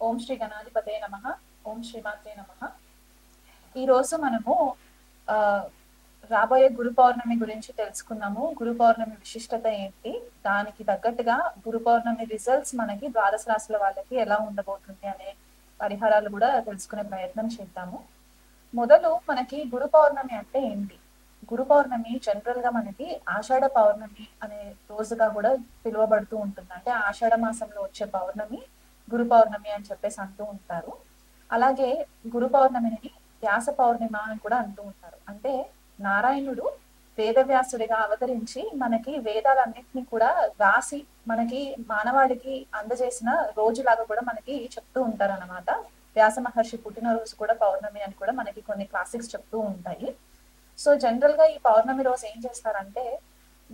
ఓం శ్రీ గణాధిపతే నమః. ఓం శ్రీమాత్రే నమః. ఈరోజు మనము ఆ రాబోయే గురు పౌర్ణమి గురించి తెలుసుకున్నాము. గురు పౌర్ణమి విశిష్టత ఏంటి, దానికి తగ్గట్టుగా గురు పౌర్ణమి రిజల్ట్స్ మనకి ద్వాదశ రాశుల వాళ్ళకి ఎలా ఉండబోతుంది అనే పరిహారాలు కూడా తెలుసుకునే ప్రయత్నం చేద్దాము. మొదలు మనకి గురు పౌర్ణమి అంటే ఏంటి? గురు పౌర్ణమి జనరల్ గా మనకి ఆషాఢ పౌర్ణమి అనే రోజుగా కూడా పిలువబడుతూ ఉంటుంది. అంటే ఆషాఢ మాసంలో వచ్చే పౌర్ణమి గురు పౌర్ణమి అని చెప్పేసి అంటూ ఉంటారు. అలాగే గురు పౌర్ణమిని వ్యాస పౌర్ణిమ అని కూడా అంటూ ఉంటారు. అంటే నారాయణుడు వేదవ్యాసుడిగా అవతరించి మనకి వేదాలన్నింటినీ కూడా రాసి మనకి మానవాళికి అందజేసిన రోజులాగా కూడా మనకి చెప్తూ ఉంటారు అన్నమాట. వ్యాస మహర్షి పుట్టినరోజు కూడా పౌర్ణమి అని కూడా మనకి కొన్ని క్లాసిక్స్ చెప్తూ ఉంటాయి. సో జనరల్ గా ఈ పౌర్ణమి రోజు ఏం చేస్తారంటే,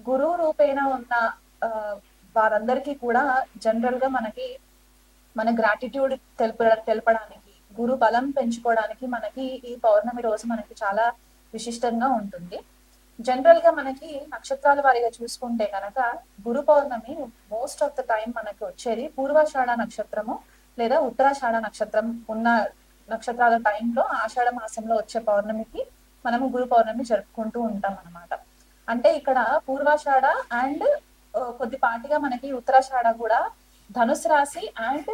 గురువు రూపేణ ఉన్న వారందరికీ కూడా జనరల్ గా మనకి మన గ్రాటిట్యూడ్ తెలపడానికి, గురు బలం పెంచుకోవడానికి మనకి ఈ పౌర్ణమి రోజు మనకి చాలా విశిష్టంగా ఉంటుంది. జనరల్ గా మనకి నక్షత్రాల వారిగా చూసుకుంటే కనుక గురు పౌర్ణమి మోస్ట్ ఆఫ్ ద టైం మనకి వచ్చేది పూర్వాషాఢ నక్షత్రము లేదా ఉత్తరాషాఢ నక్షత్రం ఉన్న నక్షత్రాల టైంలో ఆషాఢ మాసంలో వచ్చే పౌర్ణమికి మనము గురు పౌర్ణమి జరుపుకుంటూ ఉంటాం అన్నమాట. అంటే ఇక్కడ పూర్వాషాఢ అండ్ కొద్దిపాటిగా మనకి ఉత్తరాషాఢ కూడా ధనుసు రాశి అండ్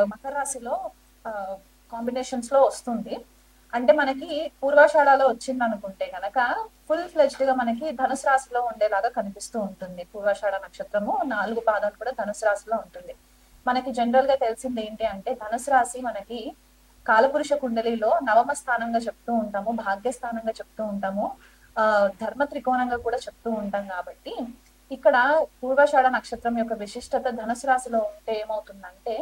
మకర రాశిలో కాంబినేషన్స్ లో వస్తుంది. అంటే మనకి పూర్వాషాఢలో వచ్చింది అనుకుంటే కనుక ఫుల్ ఫ్లెజ్డ్ గా మనకి ధనుసు రాశిలో ఉండేలాగా కనిపిస్తూ ఉంటుంది. పూర్వాషాఢ నక్షత్రము 4 పాదాలు కూడా ధనుసు రాశిలో ఉంటుంది. మనకి జనరల్ గా తెలిసింది ఏంటి అంటే, ధనుసు రాశి మనకి కాలపురుష కుండలిలో నవమ స్థానంగా చెప్తూ ఉంటాము, భాగ్యస్థానంగా చెప్తూ ఉంటాము, ధర్మ త్రికోణంగా కూడా చెప్తూ ఉంటాం. కాబట్టి ఇక్కడ పూర్వాషాఢ నక్షత్రం యొక్క విశిష్టత ధనుసు రాశిలో ఉంటే ఏమవుతుందంటే,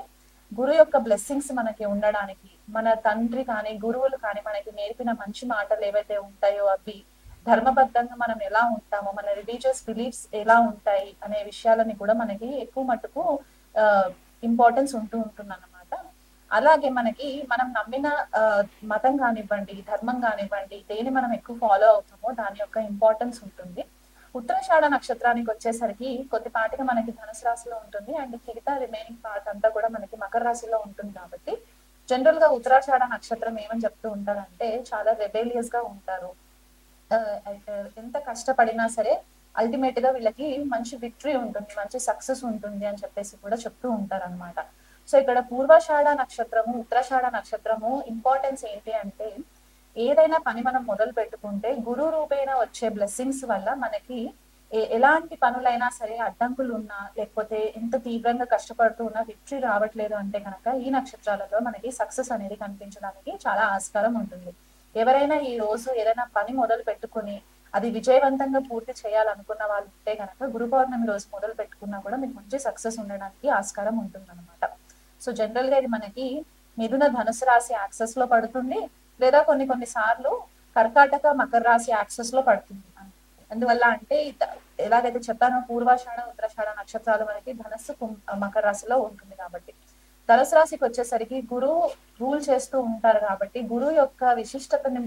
గురు యొక్క బ్లెస్సింగ్స్ మనకి ఉండడానికి, మన తండ్రి కానీ గురువులు కానీ మనకి నేర్పిన మంచి మాటలు ఏవైతే ఉంటాయో అవి ధర్మబద్ధంగా మనం ఎలా ఉంటామో, మన రిలీజియస్ బిలీఫ్స్ ఎలా ఉంటాయి అనే విషయాలని కూడా మనకి ఎక్కువ మట్టుకు ఇంపార్టెన్స్ ఉంటూ ఉంటుంది అన్నమాట. అలాగే మనకి మనం నమ్మిన మతం కానివ్వండి, ధర్మం కానివ్వండి, దేని మనం ఎక్కువ ఫాలో అవుతామో దాని యొక్క ఇంపార్టెన్స్ ఉంటుంది. ఉత్తరాషాఢ నక్షత్రానికి వచ్చేసరికి కొద్దిపాటిగా మనకి ధనుసు రాశిలో ఉంటుంది అండ్ మిగతా రిమైనింగ్ పార్ట్ అంతా కూడా మనకి మకర రాశిలో ఉంటుంది. కాబట్టి జనరల్ గా ఉత్తరాషాఢ నక్షత్రం ఏమని చెప్తూ ఉంటారంటే, చాలా రెబేలియస్ గా ఉంటారు. ఎంత కష్టపడినా సరే అల్టిమేట్ గా వీళ్ళకి మంచి విక్టరీ ఉంటుంది, మంచి సక్సెస్ ఉంటుంది అని చెప్పేసి కూడా చెప్తూ ఉంటారు అనమాట. సో ఇక్కడ పూర్వాషాఢ నక్షత్రము ఉత్తరాషాఢ నక్షత్రము ఇంపార్టెన్స్ ఏంటి అంటే, ఏదైనా పని మనం మొదలు పెట్టుకుంటే గురు రూపేణ వచ్చే బ్లెస్సింగ్స్ వల్ల మనకి ఎలాంటి పనులైనా సరే అడ్డంకులు ఉన్నా, లేకపోతే ఎంత తీవ్రంగా కష్టపడుతూ ఉన్నా విక్టరీ రావట్లేదు అంటే కనుక ఈ నక్షత్రాలలో మనకి సక్సెస్ అనేది కనిపించడానికి చాలా ఆస్కారం ఉంటుంది. ఎవరైనా ఈ రోజు ఏదైనా పని మొదలు పెట్టుకుని అది విజయవంతంగా పూర్తి చేయాలనుకున్న వాళ్ళు ఉంటే కనుక గురు పౌర్ణమి రోజు మొదలు పెట్టుకున్నా కూడా మీకు మంచి సక్సెస్ ఉండడానికి ఆస్కారం ఉంటుంది అనమాట. సో జనరల్ గా ఇది మనకి మిథున ధనుసు రాశి యాక్సెస్ లో పడుతుంది, లేదా కొన్ని సార్లు కర్కాటక మకర రాశి యాక్సెస్ లో పడుతుంది. అందువల్ల అంటే ఎలాగైతే చెప్పానో పూర్వాషాఢ ఉత్తరాషాఢ నక్షత్రాలు మనకి ధనస్సు మకర రాశిలో ఉంటుంది. కాబట్టి ధనుసు రాశికి వచ్చేసరికి గురువు రూల్ చేస్తూ ఉంటారు. కాబట్టి గురువు యొక్క విశిష్టతని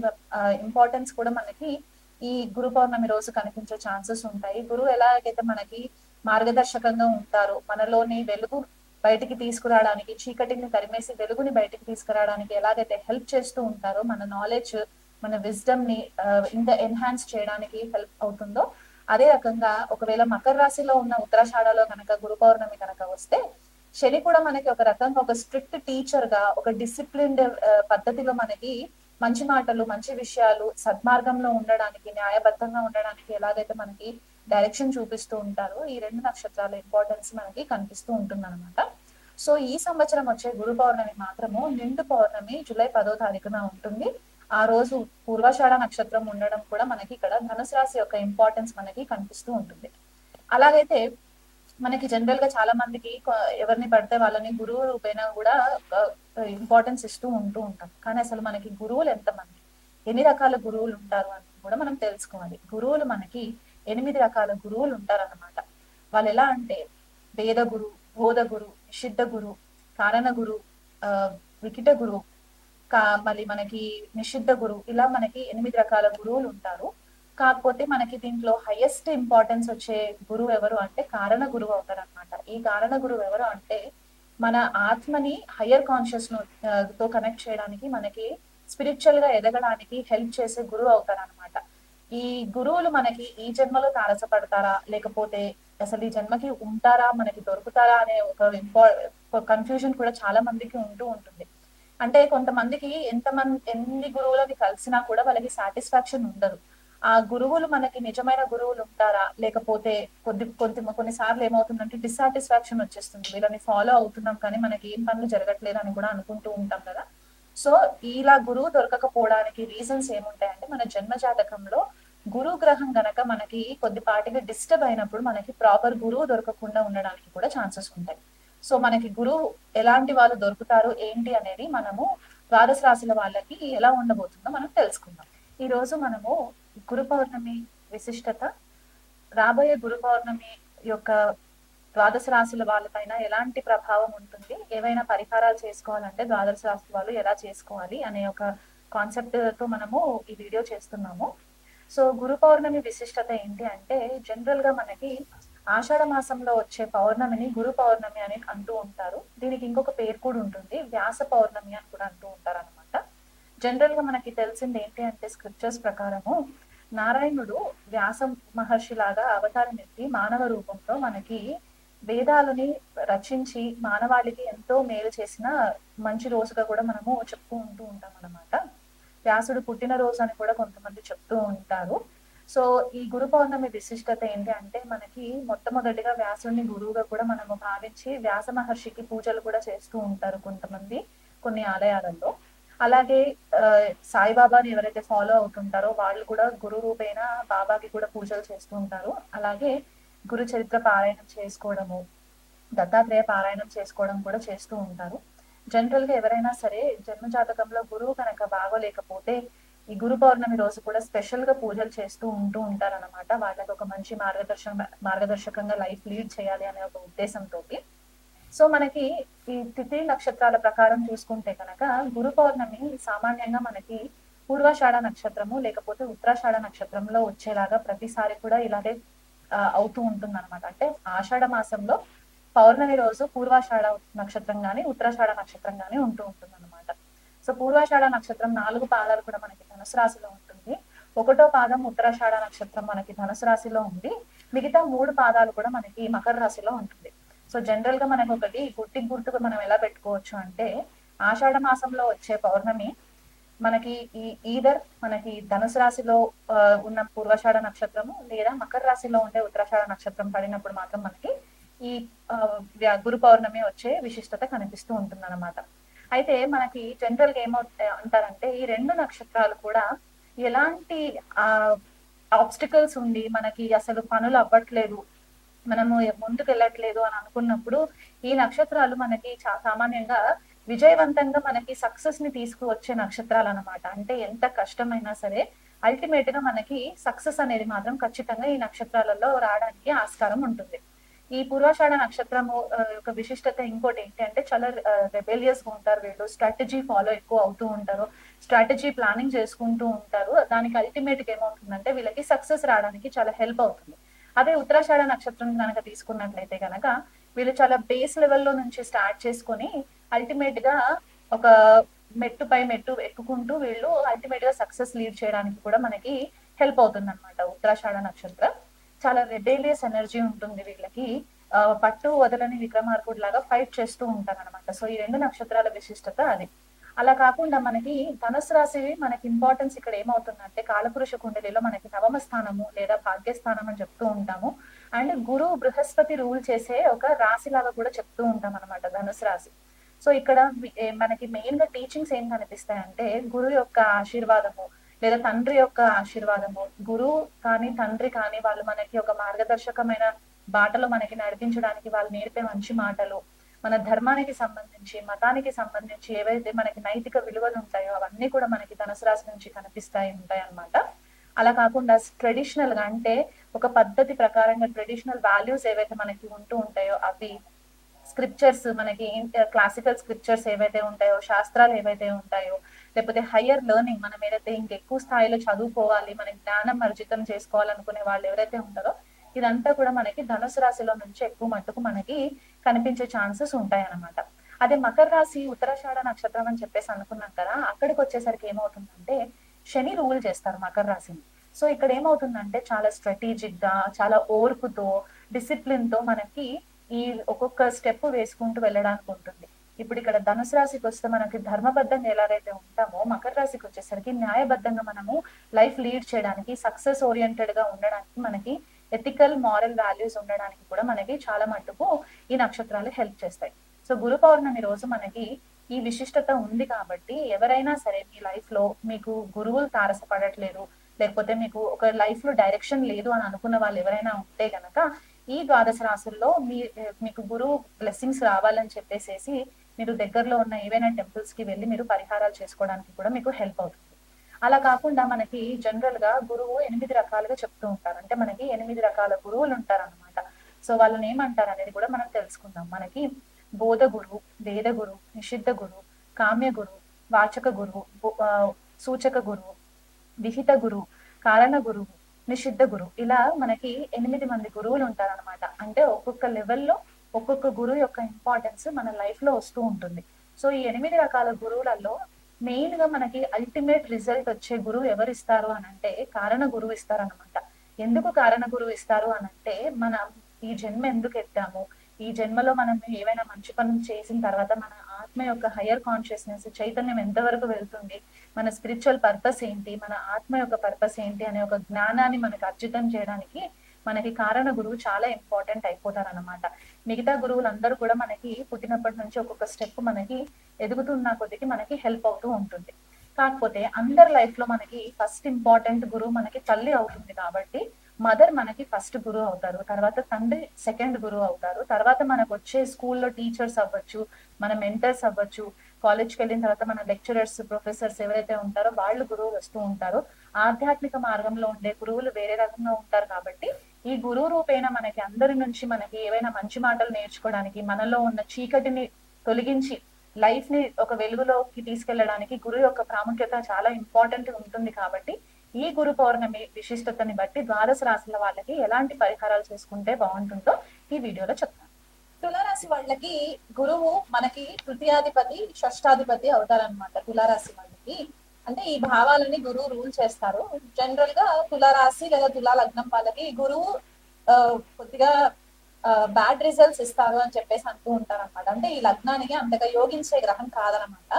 ఇంపార్టెన్స్ కూడా మనకి ఈ గురు పౌర్ణమి రోజు కనిపించే ఛాన్సెస్ ఉంటాయి. గురువు ఎలాగైతే మనకి మార్గదర్శకంగా ఉంటారో, మనలోని వెలుగు బయటికి తీసుకురావడానికి, చీకటిని తరిమేసి వెలుగుని బయటికి తీసుకురావడానికి ఎలాగైతే హెల్ప్ చేస్తూ ఉంటారో, మన నాలెడ్జ్ మన విజ్డమ్ ని ఇంకా ఎన్హాన్స్ చేయడానికి హెల్ప్ అవుతుందో, అదే రకంగా ఒకవేళ మకర రాశిలో ఉన్న ఉత్తరాషాఢలో కనుక గురు పౌర్ణమి కనుక వస్తే, శని కూడా మనకి ఒక రకంగా ఒక స్ట్రిక్ట్ టీచర్ గా, ఒక డిసిప్లిన్డ్ పద్ధతిలో మనకి మంచి మాటలు, మంచి విషయాలు, సద్మార్గంలో ఉండడానికి, న్యాయబద్ధంగా ఉండడానికి ఎలాగైతే మనకి డైరెక్షన్ చూపిస్తూ ఉంటారో, ఈ 2 నక్షత్రాల ఇంపార్టెన్స్ మనకి కనిపిస్తూ ఉంటుంది అనమాట. సో ఈ సంవత్సరం వచ్చే గురు పౌర్ణమి మాత్రము నిండు పౌర్ణమి జూలై 10వ తారీఖున ఉంటుంది. ఆ రోజు పూర్వాషాఢ నక్షత్రం ఉండడం కూడా మనకి ఇక్కడ ధనుసు రాశి యొక్క ఇంపార్టెన్స్ మనకి కనిపిస్తూ ఉంటుంది. అలాగైతే మనకి జనరల్ గా చాలా మందికి ఎవరిని పడితే వాళ్ళని గురువు రూపేణ కూడా ఇంపార్టెన్స్ ఇస్తూ ఉంటాం. కానీ అసలు మనకి గురువులు ఎంతమంది, ఎన్ని రకాల గురువులు ఉంటారు అని కూడా మనం తెలుసుకోవాలి. గురువులు మనకి 8 రకాల గురువులు ఉంటారన్నమాట. వాళ్ళు ఎలా అంటే వేద గురు, బోధ గురు, నిషిద్ధ గురు, కారణ గురు, వికిట గురు, మళ్ళీ మనకి నిషిద్ధ గురు, ఇలా మనకి 8 రకాల గురువులు ఉంటారు. కాకపోతే మనకి దీంట్లో హైయెస్ట్ ఇంపార్టెన్స్ వచ్చే గురువు ఎవరు అంటే కారణ గురువు అవుతారు అనమాట. ఈ కారణ గురువు ఎవరు అంటే, మన ఆత్మని హయ్యర్ కాన్షియస్ తో కనెక్ట్ చేయడానికి, మనకి స్పిరిచువల్ గా ఎదగడానికి హెల్ప్ చేసే గురువు అవుతారనమాట. ఈ గురువులు మనకి ఈ జన్మలో తారసపడతారా, లేకపోతే అసలు ఈ జన్మకి ఉంటారా, మనకి దొరుకుతారా అనే ఒక కన్ఫ్యూజన్ కూడా చాలా మందికి ఉంటూ ఉంటుంది. అంటే కొంతమందికి ఎన్ని గురువులని కలిసినా కూడా వాళ్ళకి సాటిస్ఫాక్షన్ ఉండదు. ఆ గురువులు మనకి నిజమైన గురువులు ఉంటారా, లేకపోతే కొన్నిసార్లు ఏమవుతుందంటే డిస్సాటిస్ఫాక్షన్ వచ్చేస్తుంది. వీళ్ళని ఫాలో అవుతున్నాం కానీ మనకి ఏం పనులు జరగట్లేదు అని కూడా అనుకుంటూ ఉంటాం కదా. సో ఇలా గురువు దొరకకపోవడానికి రీజన్స్ ఏముంటాయంటే, మన జన్మ జాతకంలో గురు గ్రహం గనక మనకి కొద్దిపాటిగా డిస్టర్బ్ అయినప్పుడు మనకి ప్రాపర్ గురువు దొరకకుండా ఉండడానికి కూడా ఛాన్సెస్ ఉంటాయి. సో మనకి గురువు ఎలాంటి వాళ్ళు దొరుకుతారు ఏంటి అనేది మనము ద్వాదశ రాశుల వాళ్ళకి ఎలా ఉండబోతుందో మనం తెలుసుకుందాం. ఈ రోజు మనము గురు పౌర్ణమి విశిష్టత, రాబోయే గురు పౌర్ణమి యొక్క ద్వాదశ రాశుల వాళ్ళపైన ఎలాంటి ప్రభావం ఉంటుంది, ఏవైనా పరిహారాలు చేసుకోవాలంటే ద్వాదశ రాశుల వాళ్ళు ఎలా చేసుకోవాలి అనే ఒక కాన్సెప్ట్ తో మనము ఈ వీడియో చేస్తున్నాము. సో గురు పౌర్ణమి విశిష్టత ఏంటి అంటే, జనరల్ గా మనకి ఆషాఢ మాసంలో వచ్చే పౌర్ణమిని గురు పౌర్ణమి అని అంటూ ఉంటారు. దీనికి ఇంకొక పేరు కూడా ఉంటుంది, వ్యాస పౌర్ణమి అని కూడా అంటూ ఉంటారు అనమాట. జనరల్ గా మనకి తెలిసింది ఏంటి అంటే, స్క్రిప్చర్స్ ప్రకారము నారాయణుడు వ్యాస మహర్షి లాగా అవతారం ఎత్తి మానవ రూపంలో మనకి వేదాలని రచించి మానవాళికి ఎంతో మేలు చేసిన మంచి రోజుగా కూడా మనము చెప్తూ ఉంటాం అనమాట. వ్యాసుడు పుట్టినరోజు అని కూడా కొంతమంది చెప్తూ ఉంటారు. సో ఈ గురు పౌర్ణమి విశిష్టత ఏంటి అంటే, మనకి మొట్టమొదటిగా వ్యాసుడిని గురువుగా కూడా మనము భావించి వ్యాస మహర్షికి పూజలు కూడా చేస్తూ ఉంటారు కొంతమంది కొన్ని ఆలయాలలో. అలాగే సాయిబాబాని ఎవరైతే ఫాలో అవుతుంటారో వాళ్ళు కూడా గురు రూపేణ బాబాకి కూడా పూజలు చేస్తూ ఉంటారు. అలాగే గురు చరిత్ర పారాయణం చేసుకోవడము, దత్తాత్రేయ పారాయణం చేసుకోవడం కూడా చేస్తూ ఉంటారు. జనరల్ గా ఎవరైనా సరే జన్మ జాతకంలో గురువు కనుక బాగోలేకపోతే ఈ గురు పౌర్ణమి రోజు కూడా స్పెషల్ గా పూజలు చేస్తూ ఉంటారన్నమాట. వాళ్ళకి ఒక మంచి మార్గదర్శకంగా లైఫ్ లీడ్ చేయాలి అనే ఒక ఉద్దేశంతో. సో మనకి ఈ తిథి నక్షత్రాల ప్రకారం చూసుకుంటే కనుక గురు పౌర్ణమి సామాన్యంగా మనకి పూర్వాషాఢ నక్షత్రము లేకపోతే ఉత్తరాషాఢ నక్షత్రంలో వచ్చేలాగా ప్రతిసారి కూడా ఇలాగే అవుతూ ఉంటుంది అనమాట. అంటే ఆషాఢ మాసంలో పౌర్ణమి రోజు పూర్వాషాఢ నక్షత్రం గాని ఉత్తరాషాఢ నక్షత్రం గాని ఉంటూ ఉంటుంది అనమాట. సో పూర్వాషాఢ నక్షత్రం 4 పాదాలు కూడా మనకి ధనుసు రాశిలో ఉంటుంది. 1వ పాదం ఉత్తరాషాఢ నక్షత్రం మనకి ధనుసు రాశిలో ఉంది. మిగతా 3 పాదాలు కూడా మనకి మకర రాశిలో ఉంటుంది. సో జనరల్ గా మనకు ఒకటి గుర్తుగా మనం ఎలా పెట్టుకోవచ్చు అంటే, ఆషాఢ మాసంలో వచ్చే పౌర్ణమి మనకి మనకి ధనుసు రాశిలో ఉన్న పూర్వాషాఢ నక్షత్రము లేదా మకర రాశిలో ఉండే ఉత్తరాషాఢ నక్షత్రం పడినప్పుడు మాత్రం మనకి ఈ గురు పౌర్ణమి వచ్చే విశిష్టత కనిపిస్తూ ఉంటుంది అనమాట. అయితే మనకి జనరల్ గా అంటారంటే, ఈ 2 నక్షత్రాలు కూడా ఎలాంటి ఆబ్స్టికల్స్ ఉండి మనకి అసలు పనులు అవ్వట్లేదు, మనము ముందుకు వెళ్ళట్లేదు అని అనుకున్నప్పుడు ఈ నక్షత్రాలు మనకి సామాన్యంగా విజయవంతంగా మనకి సక్సెస్ ని తీసుకువచ్చే నక్షత్రాలు అనమాట. అంటే ఎంత కష్టమైనా సరే అల్టిమేట్ గా మనకి సక్సెస్ అనేది మాత్రం ఖచ్చితంగా ఈ నక్షత్రాలలో రావడానికి ఆస్కారం ఉంటుంది. ఈ పూర్వాషాఢ నక్షత్రము యొక్క విశిష్టత ఇంకోటి ఏంటి అంటే, చాలా రెబెలియస్ గా ఉంటారు వీళ్ళు. స్ట్రాటజీ ఫాలో ఎక్కువ అవుతూ ఉంటారు, స్ట్రాటజీ ప్లానింగ్ చేసుకుంటూ ఉంటారు. దానికి అల్టిమేట్ గా ఏమవుతుందంటే వీళ్ళకి సక్సెస్ రావడానికి చాలా హెల్ప్ అవుతుంది. అదే ఉత్తరాషాఢ నక్షత్రం కనుక తీసుకున్నట్లయితే కనుక వీళ్ళు చాలా బేస్ లెవెల్లో నుంచి స్టార్ట్ చేసుకొని అల్టిమేట్ గా ఒక మెట్టు పై మెట్టు ఎక్కుకుంటూ వీళ్ళు అల్టిమేట్ గా సక్సెస్ లీడ్ చేయడానికి కూడా మనకి హెల్ప్ అవుతుంది అనమాట. ఉత్తరాషాఢ నక్షత్రం చాలా రెబేలియస్ ఎనర్జీ ఉంటుంది వీళ్ళకి. పట్టు వదలని విక్రమార్కుడు లాగా ఫైట్ చేస్తూ ఉంటారు అనమాట. సో ఈ 2 నక్షత్రాల విశిష్టత అది. అలా కాకుండా మనకి ధనుసు రాశి మనకి ఇంపార్టెన్స్ ఇక్కడ ఏమవుతుందంటే, కాలపురుష కుండలిలో మనకి నవమ స్థానము లేదా భాగ్యస్థానం అని చెప్తూ ఉంటాము. అండ్ గురు బృహస్పతి రూల్ చేసే ఒక రాశి లాగా కూడా చెప్తూ ఉంటాం అనమాట ధనుసు రాశి. సో ఇక్కడ మనకి మెయిన్ గా టీచింగ్స్ ఏం కనిపిస్తాయంటే, గురు యొక్క ఆశీర్వాదము లేదా తండ్రి యొక్క ఆశీర్వాదము, గురువు కానీ తండ్రి కానీ వాళ్ళు మనకి ఒక మార్గదర్శకమైన బాటలో మనకి నడిపించడానికి వాళ్ళు నేర్పే మంచి మాటలు, మన ధర్మానికి సంబంధించి మతానికి సంబంధించి ఏవైతే మనకి నైతిక విలువలు ఉంటాయో అవన్నీ కూడా మనకి ధనుసు రాశి నుంచి ఉంటాయి అన్నమాట. అలా కాకుండా ట్రెడిషనల్ గా అంటే ఒక పద్ధతి ప్రకారంగా ట్రెడిషనల్ వాల్యూస్ ఏవైతే మనకి ఉంటూ ఉంటాయో అవి, స్క్రిప్చర్స్ మనకి క్లాసికల్ స్క్రిప్చర్స్ ఏవైతే ఉంటాయో, శాస్త్రాలు ఏవైతే ఉంటాయో, లేకపోతే హయ్యర్ లెర్నింగ్ మనం ఏదైతే ఇంకెక్కువ స్థాయిలో చదువుకోవాలి, మనకి జ్ఞానం అర్జితం చేసుకోవాలనుకునే వాళ్ళు ఎవరైతే ఉంటారో ఇదంతా కూడా మనకి ధనుసు రాశిలో నుంచి ఎక్కువ మట్టుకు మనకి కనిపించే ఛాన్సెస్ ఉంటాయి అన్నమాట. అదే మకర రాశి ఉత్తరాషాఢ నక్షత్రం అని చెప్పేసి అనుకున్నాం కదా, అక్కడికి వచ్చేసరికి ఏమవుతుందంటే శని రూల్ చేస్తారు మకర రాశిని. సో ఇక్కడ ఏమవుతుందంటే చాలా స్ట్రాటజిక్ గా, చాలా ఓర్పుతో, డిసిప్లిన్ తో మనకి ఈ ఒక్కొక్క స్టెప్ వేసుకుంటూ వెళ్ళడానికి ఉంటుంది. ఇప్పుడు ఇక్కడ ధనుసు రాశికి వస్తే మనకి ధర్మబద్ధంగా ఎలాగైతే ఉంటామో, మకర రాశికి వచ్చేసరికి న్యాయబద్ధంగా మనము లైఫ్ లీడ్ చేయడానికి, సక్సెస్ ఓరియంటెడ్ గా ఉండడానికి, మనకి ఎథికల్ మారల్ వాల్యూస్ ఉండడానికి కూడా మనకి చాలా మట్టుకు ఈ నక్షత్రాలు హెల్ప్ చేస్తాయి. సో గురు పౌర్ణమి రోజు మనకి ఈ విశిష్టత ఉంది కాబట్టి ఎవరైనా సరే మీ లైఫ్ లో మీకు గురువులు తారసపడట్లేదు, లేకపోతే మీకు ఒక లైఫ్ లో డైరెక్షన్ లేదు అని అనుకున్న వాళ్ళు ఎవరైనా ఉంటే గనక ఈ ద్వాదశ రాశుల్లో మీకు గురువు బ్లెస్సింగ్స్ రావాలని చెప్పేసేసి మీరు దగ్గరలో ఉన్న ఏవైనా టెంపుల్స్ కి వెళ్ళి మీరు పరిహారాలు చేసుకోవడానికి కూడా మీకు హెల్ప్ అవుతుంది. అలా కాకుండా మనకి జనరల్ గా గురువు 8 రకాలుగా చెప్తూ ఉంటారు. అంటే మనకి 8 రకాల గురువులు ఉంటారు అనమాట. సో వాళ్ళని ఏమంటారు అనేది కూడా మనం తెలుసుకుందాం. మనకి బోధ గురువు, వేద గురువు, నిషిద్ధ గురువు, కామ్య గురువు, వాచక గురువు, సూచక గురువు, విహిత గురువు, కారణ గురువు, నిషిద్ధ గురువు, ఇలా మనకి 8 మంది గురువులు ఉంటారనమాట. అంటే ఒక్కొక్క లెవెల్లో ఒక్కొక్క గురువు యొక్క ఇంపార్టెన్స్ మన లైఫ్ లో వస్తూ ఉంటుంది. సో ఈ 8 రకాల గురువులలో మెయిన్ గా మనకి అల్టిమేట్ రిజల్ట్ వచ్చే గురువు ఎవరు ఇస్తారు అని అంటే కారణ గురువు ఇస్తారు అనమాట. ఎందుకు కారణ గురువు ఇస్తారు అని అంటే మనం ఈ జన్మ ఎందుకు ఎత్తాము, ఈ జన్మలో మనం ఏవైనా మంచి పనులు చేసిన తర్వాత మన ఆత్మ యొక్క హయ్యర్ కాన్షియస్నెస్ చైతన్యం ఎంతవరకు వెళ్తుంది, మన స్పిరిచువల్ పర్పస్ ఏంటి, మన ఆత్మ యొక్క పర్పస్ ఏంటి అనే ఒక జ్ఞానాన్ని మనకి అర్జితం చేయడానికి మనకి కారణ గురువు చాలా ఇంపార్టెంట్ అయిపోతారు అనమాట. మిగతా గురువులందరూ కూడా మనకి పుట్టినప్పటి నుంచి ఒక్కొక్క స్టెప్ మనకి ఎదుగుతున్న కొద్దికి మనకి హెల్ప్ అవుతూ ఉంటుంది. కాకపోతే అందరి లైఫ్ లో మనకి ఫస్ట్ ఇంపార్టెంట్ గురువు మనకి తల్లి అవుతుంది కాబట్టి మదర్ మనకి ఫస్ట్ గురువు అవుతారు, తర్వాత తండ్రి సెకండ్ గురువు అవుతారు, తర్వాత మనకు వచ్చే స్కూల్లో టీచర్స్ అవ్వచ్చు, మన మెంటర్స్ అవ్వచ్చు, కాలేజ్కి వెళ్ళిన తర్వాత మన లెక్చరర్స్, ప్రొఫెసర్స్ ఎవరైతే ఉంటారో వాళ్ళు గురువులు వస్తూ ఉంటారు. ఆధ్యాత్మిక మార్గంలో ఉండే గురువులు వేరే రకంగా ఉంటారు కాబట్టి ఈ గురువు రూపేణ మనకి అందరి నుంచి మనకి ఏవైనా మంచి మాటలు నేర్చుకోవడానికి, మనలో ఉన్న చీకటిని తొలగించి లైఫ్ ని ఒక వెలుగులోకి తీసుకెళ్లడానికి గురువు యొక్క ప్రాముఖ్యత చాలా ఇంపార్టెంట్ ఉంటుంది. కాబట్టి ఈ గురు పౌర్ణమి విశిష్టతని బట్టి ద్వాదశ రాశుల వాళ్ళకి ఎలాంటి పరిహారాలు చేసుకుంటే బాగుంటుందో ఈ వీడియోలో చెప్తాను. తులారాశి వాళ్ళకి గురువు మనకి తృతీయాధిపతి, షష్టాధిపతి అవుతారనమాట. తులారాశి వాళ్ళకి అంటే ఈ భావాలని గురువు రూల్ చేస్తారు. జనరల్ గా తులారాశి లేదా తులా లగ్నం వాళ్ళకి గురువు కొద్దిగా బ్యాడ్ రిజల్ట్స్ ఇస్తారు అని చెప్పేసి అంటూ ఉంటారు అనమాట. అంటే ఈ లగ్నానికి అంతగా యోగించే గ్రహం కాదనమాట.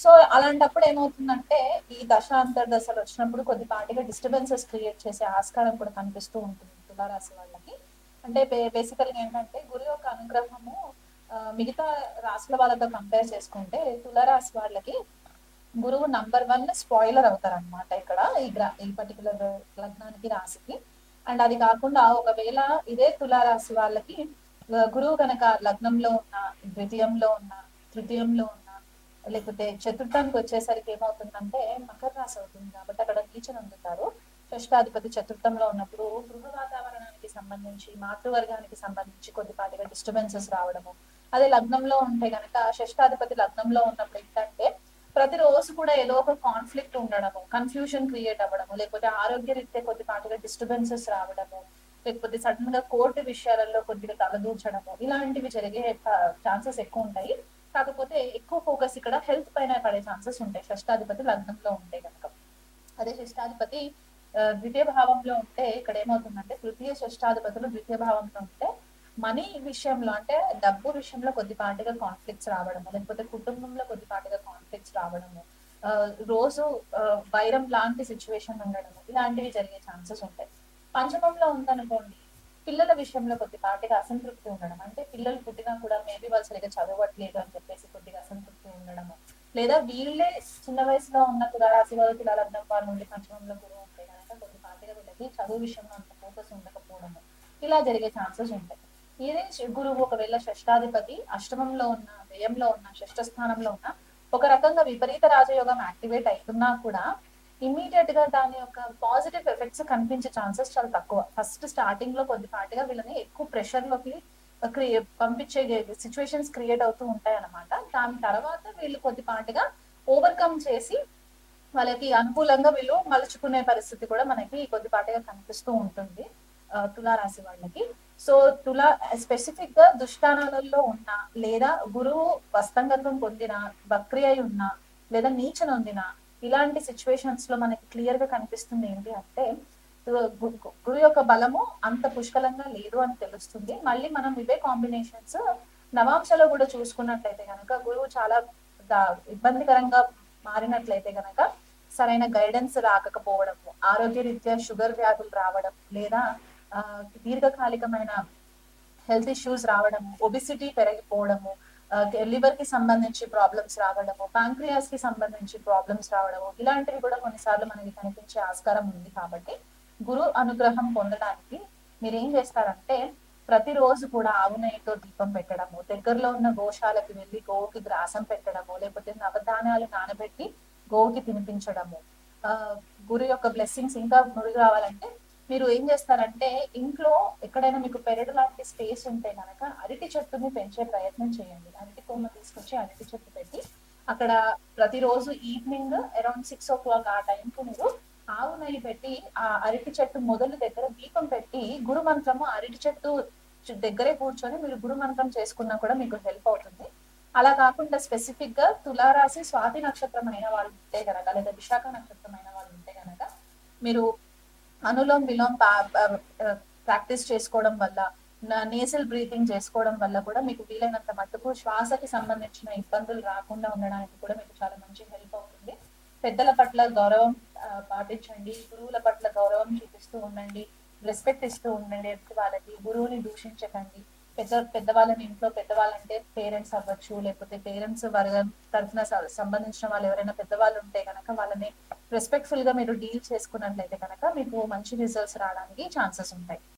సో అలాంటప్పుడు ఏమవుతుందంటే ఈ దశ అంతర్దశలు వచ్చినప్పుడు కొద్దిపాటిగా డిస్టర్బెన్సెస్ క్రియేట్ చేసే ఆస్కారం కూడా కనిపిస్తూ ఉంటుంది తులారాశి వాళ్ళకి. అంటే బేసికల్గా ఏంటంటే గురు యొక్క అనుగ్రహము మిగతా రాశుల వాళ్ళతో కంపేర్ చేసుకుంటే తులారాశి వాళ్ళకి గురువు #1 స్పాయిలర్ అవుతారనమాట ఇక్కడ ఈ పర్టికులర్ లగ్నానికి, రాశికి. అండ్ అది కాకుండా ఒకవేళ ఇదే తులారాశి వాళ్ళకి గురువు కనుక లగ్నంలో ఉన్న, ద్వితీయంలో ఉన్న, తృతీయంలో ఉన్న, లేకపోతే చతుర్థానికి వచ్చేసరికి ఏమవుతుందంటే మకర రాశి అవుతుంది కాబట్టి అక్కడ నీచన అందుతారు. షష్టాధిపతి చతుర్థంలో ఉన్నప్పుడు గృహ వాతావరణానికి సంబంధించి, మాతృవర్గానికి సంబంధించి కొద్దిపాటిగా డిస్టర్బెన్సెస్ రావడము. అదే లగ్నంలో ఉంటే గనక షష్టాధిపతి లగ్నంలో ఉన్నప్పుడు ఏంటంటే ప్రతిరోజు కూడా ఏదో ఒక కాన్ఫ్లిక్ట్ ఉండడము, కన్ఫ్యూజన్ క్రియేట్ అవ్వడము, లేకపోతే ఆరోగ్య రీత్యా కొద్దిపాటిగా డిస్టర్బెన్సెస్ రావడము, లేకపోతే సడన్ గా కోర్టు విషయాలలో కొద్దిగా తలదూర్చడము, ఇలాంటివి జరిగే ఛాన్సెస్ ఎక్కువ ఉంటాయి. కాకపోతే ఎక్కువ ఫోకస్ ఇక్కడ హెల్త్ పైన పడే ఛాన్సెస్ ఉంటాయి షష్టాధిపతి లగ్నంలో ఉంటే కనుక. అదే షష్టాధిపతి ద్వితీయ భావంలో ఉంటే ఇక్కడ ఏమవుతుందంటే తృతీయ షష్టాధిపతులు ద్వితీయ భావంలో ఉంటే మనీ విషయంలో అంటే డబ్బు విషయంలో కొద్దిపాటిగా కాన్ఫ్లిక్ట్స్ రావడము, లేకపోతే కుటుంబంలో కొద్దిపాటిగా కాన్ఫ్లిక్ట్స్ రావడము, రోజు వైరం లాంటి సిచ్యువేషన్ ఉండడము, ఇలాంటివి జరిగే ఛాన్సెస్ ఉంటాయి. పంచమంలో ఉందనుకోండి పిల్లల విషయంలో కొద్దిపాటిగా అసంతృప్తి ఉండడం, అంటే పిల్లలు పుట్టినా కూడా మేబీ వాళ్ళు సరిగ్గా చదవట్లేదు అని చెప్పేసి కొద్దిగా అసంతృప్తి ఉండడము, లేదా వీళ్ళే చిన్న వయసులో ఉన్న తులారాశి వారు, తులా లగ్నం వారి నుండి పంచమంలో గురువు ఉంటే కనుక కొద్దిపాటిగా వీళ్ళకి చదువు విషయంలో అంత ఫోకస్ ఉండకపోవడము, ఇలా జరిగే ఛాన్సెస్ ఉంటాయి. ఇదే గురువు ఒకవేళ షష్టాధిపతి అష్టమంలో ఉన్న, వ్యయంలో ఉన్న, షష్ఠ స్థానంలో ఉన్న ఒక రకంగా విపరీత రాజయోగం యాక్టివేట్ అవుతున్నా కూడా ఇమీడియట్ గా దాని యొక్క పాజిటివ్ ఎఫెక్ట్స్ కనిపించే ఛాన్సెస్ చాలా తక్కువ. ఫస్ట్ స్టార్టింగ్ లో కొద్దిపాటిగా వీళ్ళని ఎక్కువ ప్రెషర్ లోకి పంపించే సిచ్యువేషన్స్ క్రియేట్ అవుతూ ఉంటాయి అన్నమాట. దాని తర్వాత వీళ్ళు కొద్దిపాటిగా ఓవర్కమ్ చేసి వాళ్ళకి అనుకూలంగా వీళ్ళు మలుచుకునే పరిస్థితి కూడా మనకి కొద్దిపాటిగా కనిపిస్తూ ఉంటుంది. తులారాశి వాళ్ళకి. సో స్పెసిఫిక్ గా దుష్టానాలలో ఉన్న, లేదా గురువు వస్తంగత్వం పొందిన, వక్రి అయి ఉన్న, లేదా నీచ నొందిన, ఇలాంటి సిచ్యువేషన్స్ లో మనకి క్లియర్ గా కనిపిస్తుంది ఏంటి అంటే గురు యొక్క బలము అంత పుష్కలంగా లేదు అని తెలుస్తుంది. మళ్ళీ మనం ఇవే కాంబినేషన్స్ నవాంశలో కూడా చూసుకున్నట్లయితే కనుక గురువు చాలా ఇబ్బందికరంగా మారినట్లయితే కనుక సరైన గైడెన్స్ రాకపోవడము, ఆరోగ్య రీత్యా షుగర్ వ్యాధులు రావడం, లేదా దీర్ఘకాలికమైన హెల్త్ ఇష్యూస్ రావడము, ఒబిసిటీ పెరిగిపోవడము, లివర్ కి సంబంధించి ప్రాబ్లమ్స్ రావడము, పాంక్రియాస్ కి సంబంధించి ప్రాబ్లమ్స్ రావడము, ఇలాంటివి కూడా కొన్నిసార్లు మనకి కనిపించే ఆస్కారం ఉంది. కాబట్టి గురు అనుగ్రహం పొందడానికి మీరు ఏం చేస్తారంటే ప్రతిరోజు కూడా ఆవు నెయ్యితో దీపం పెట్టడము, దగ్గరలో ఉన్న గోశాలకు వెళ్ళి గోవుకి గ్రాసం పెట్టడము, లేకపోతే నవధాన్యాలు నానబెట్టి గోవుకి తినిపించడము. గురు యొక్క బ్లెస్సింగ్స్ ఇంకా మురుగు రావాలంటే మీరు ఏం చేస్తారంటే ఇంట్లో ఎక్కడైనా మీకు పెరడు లాంటి స్పేస్ ఉంటే కనుక అరటి చెట్టుని పెంచే ప్రయత్నం చేయండి. అరటి కొమ్మ తీసుకొచ్చి అరటి చెట్టు పెట్టి అక్కడ ప్రతిరోజు ఈవినింగ్ అరౌండ్ 6 o'clock ఆ టైంకు మీరు ఆవు నెయ్యి పెట్టి ఆ అరటి చెట్టు మొదలు దగ్గర దీపం పెట్టి గురు మంత్రము అరటి చెట్టు దగ్గరే కూర్చొని మీరు గురు మంత్రం చేసుకున్నా కూడా మీకు హెల్ప్ అవుతుంది. అలా కాకుండా స్పెసిఫిక్ గా తులారాశి స్వాతి నక్షత్రం అయిన వాళ్ళు ఉంటే గనక, లేదా విశాఖ నక్షత్రం అయిన వాళ్ళు ఉంటే గనక మీరు అనులోమ్ విలోమ్ ప్రాక్టీస్ చేసుకోవడం వల్ల, నేసల్ బ్రీతింగ్ చేసుకోవడం వల్ల కూడా మీకు వీలైనంత మట్టుకు శ్వాసకి సంబంధించిన ఇబ్బందులు రాకుండా ఉండడానికి కూడా మీకు చాలా మంచి హెల్ప్ అవుతుంది. పెద్దల పట్ల గౌరవం పాటించండి, గురువుల పట్ల గౌరవం చూపిస్తూ ఉండండి, రెస్పెక్ట్ ఇస్తూ ఉండండి. ఎదుటి వాళ్ళకి గురువుని దూషించకండి. పెద్దవాళ్ళని ఇంట్లో పెద్దవాళ్ళంటే పేరెంట్స్ అవ్వచ్చు, లేకపోతే పేరెంట్స్ వారి తరఫున సంబంధించిన వాళ్ళు ఎవరైనా పెద్దవాళ్ళు ఉంటే కనుక వాళ్ళని రెస్పెక్ట్ఫుల్ గా మీరు డీల్ చేసుకున్నట్లయితే కనుక మీకు మంచి రిజల్ట్స్ రావడానికి ఛాన్సెస్ ఉంటాయి.